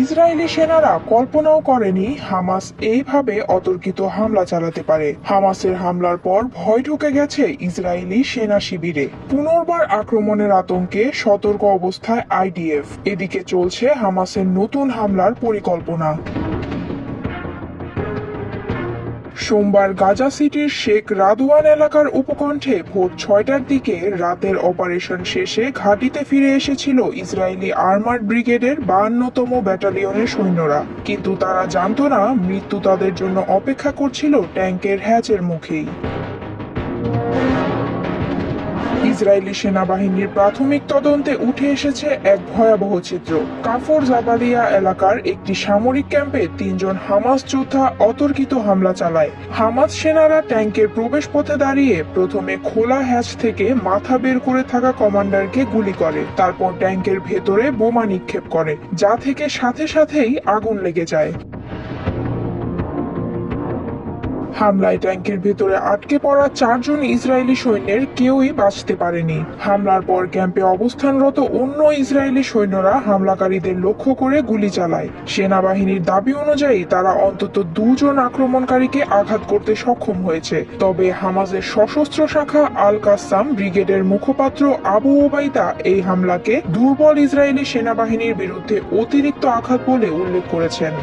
Israeli সেনারা কল্পনাও করেনি হামাস এইভাবে অতর্কিত হামলা চালাতে পারে। হামাসের হামলার পর ভয় ঢুকে গেছে ইসরায়েলি সেনা শিবিরে। পুনর্বার আক্রমণের আতঙ্কে সতর্ক অবস্থায় আইডিএফ। এদিকে চলছে হামাসের নতুন হামলার পরিকল্পনা। সোমবার গাজা সিটির শেখ রাদওয়ান এলাকার উপকণ্ঠে ভোর 6টার দিকে রাতের অপারেশন শেষে ঘাঁটিতে ফিরে এসেছিল ইসরায়েলি আর্মার্ড ব্রিগেডের 52তম ব্যাটালিয়নের সৈন্যরা। কিন্তু তারা জানত না মৃত্যু তাদের জন্য অপেক্ষা করছিল ট্যাঙ্কের হ্যাচের মুখেই। ইসরায়েলি সেনাবাহিনীর প্রাথমিক তদন্তে উঠে এসেছে এক ভয়াবহ চিত্র। কাফর জাবালিয়া এলাকার একটি সামরিক ক্যাম্পে 3 জন হামাস যোদ্ধা অতর্কিত হামলা চালায়। হামাস সেনারা ট্যাঙ্কের প্রবেশ পথে দাঁড়িয়ে প্রথমে খোলা হ্যাচ থেকে মাথা বের করে থাকা কমান্ডারকে গুলি করে, তারপর ট্যাঙ্কের ভেতরে বোমা নিক্ষেপ করে, যা থেকে সাথে সাথেই আগুন লেগে যায়। হামলায় ট্যাঙ্কের ভেতরে আটকে পড়া 4 জন ইসরায়েলি সৈন্যের কেউই বাঁচতে পারেনি। হামলার পর ক্যাম্পে অবস্থানরত অন্য ইসরায়েলি সৈন্যরা হামলাকারীদের লক্ষ্য করে গুলি চালায়। সেনাবাহিনীর দাবি অনুযায়ী তারা অন্তত 2 জন আক্রমণকারীকে আঘাত করতে সক্ষম হয়েছে। তবে হামাসের সশস্ত্র শাখা আল কাসাম ব্রিগেডের মুখপাত্র আবু ওবাইদা এই হামলাকে দুর্বল ইসরায়েলি সেনাবাহিনীর বিরুদ্ধে অতিরিক্ত আঘাত বলে উল্লেখ করেছেন।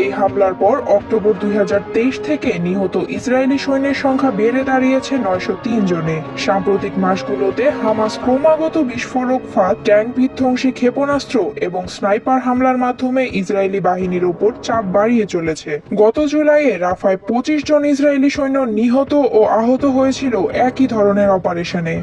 এই হামলার পর অক্টোবর 2023 থেকে নিহত ইসরায়েলি সৈন্যের সংখ্যা বেড়ে দাঁড়িয়েছে 903 জনে। সাম্প্রতিক মাসগুলোতে হামাস ক্রমাগত বিস্ফোরক ফাঁদ, ট্যাঙ্ক বিধ্বংসী ক্ষেপণাস্ত্র এবং স্নাইপার হামলার মাধ্যমে ইসরায়েলি বাহিনীর উপর চাপ বাড়িয়ে চলেছে। গত জুলাইয়ে রাফায় 25 জন ইসরায়েলি সৈন্য নিহত ও আহত হয়েছিল একই ধরনের অপারেশনে।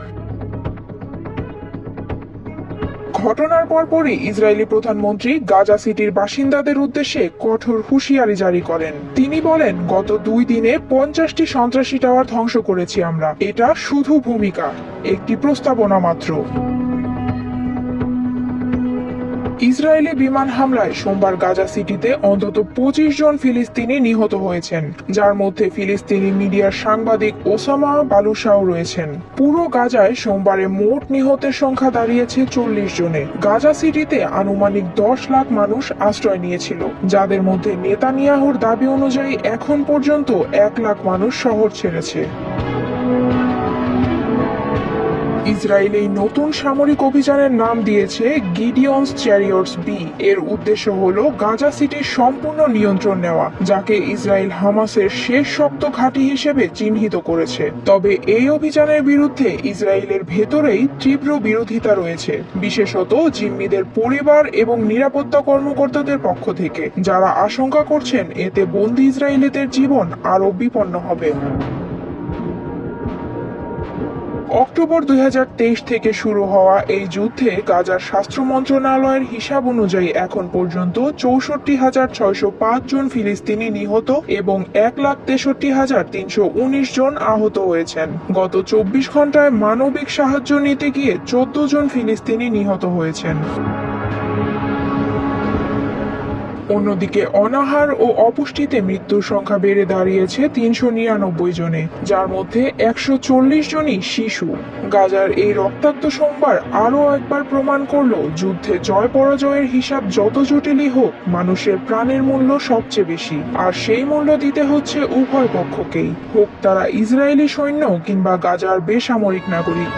ঘটনার পরপরই ইসরায়েলি প্রধানমন্ত্রী গাজা সিটির বাসিন্দাদের উদ্দেশ্যে কঠোর হুঁশিয়ারি জারি করেন। তিনি বলেন, গত 2 দিনে 50টি সন্ত্রাসী টাওয়ার ধ্বংস করেছি আমরা। এটা শুধু ভূমিকা, একটি প্রস্তাবনা মাত্র। ইসরায়েলি বিমান হামলায় সোমবার গাজা সিটিতে অন্তত 25 জন ফিলিস্তিনি নিহত হয়েছেন, যার মধ্যে ফিলিস্তিনি মিডিয়ার সাংবাদিক ওসামা বালুশাও রয়েছেন। পুরো গাজায় সোমবারে মোট নিহতের সংখ্যা দাঁড়িয়েছে 40 জনে। গাজা সিটিতে আনুমানিক 10 লাখ মানুষ আশ্রয় নিয়েছিল, যাদের মধ্যে নেতানিয়াহুর দাবি অনুযায়ী এখন পর্যন্ত 1 লাখ মানুষ শহর ছেড়েছে। ইসরায়েল এই নতুন সামরিক অভিযানের নাম দিয়েছে গিডিয়নস চ্যারিয়টস বি। এর উদ্দেশ্য হলো গাজা সিটির সম্পূর্ণ নিয়ন্ত্রণ নেওয়া, যাকে ইসরায়েল হামাসের শেষ শক্ত ঘাঁটি হিসেবে চিহ্নিত করেছে। তবে এই অভিযানের বিরুদ্ধে ইসরায়েলের ভেতরেই তীব্র বিরোধিতা রয়েছে, বিশেষত জিম্মিদের পরিবার এবং নিরাপত্তা কর্মকর্তাদের পক্ষ থেকে, যারা আশঙ্কা করছেন এতে বন্দী ইসরায়েলিদের জীবন আরও বিপন্ন হবে। অক্টোবর 2023 থেকে শুরু হওয়া এই যুদ্ধে গাজার স্বাস্থ্য মন্ত্রণালয়ের হিসাব অনুযায়ী এখন পর্যন্ত 64,605 জন ফিলিস্তিনি নিহত এবং 1,63,319 জন আহত হয়েছেন। গত 24 ঘন্টায় মানবিক সাহায্য নিতে গিয়ে 14 জন ফিলিস্তিনি নিহত হয়েছেন। অন্যদিকে অনাহার ও অপুষ্টিতে মৃত্যুর সংখ্যা বেড়ে দাঁড়িয়েছে 399 জনে, যার মধ্যে 140 জনই শিশু। গাজার এই রক্তাক্ত সোমবার আরও একবার প্রমাণ করল, যুদ্ধে জয় পরাজয়ের হিসাব যত জটিলই হোক, মানুষের প্রাণের মূল্য সবচেয়ে বেশি। আর সেই মূল্য দিতে হচ্ছে উভয় পক্ষকেই, হোক তারা ইসরায়েলি সৈন্য কিংবা গাজার বেসামরিক নাগরিক।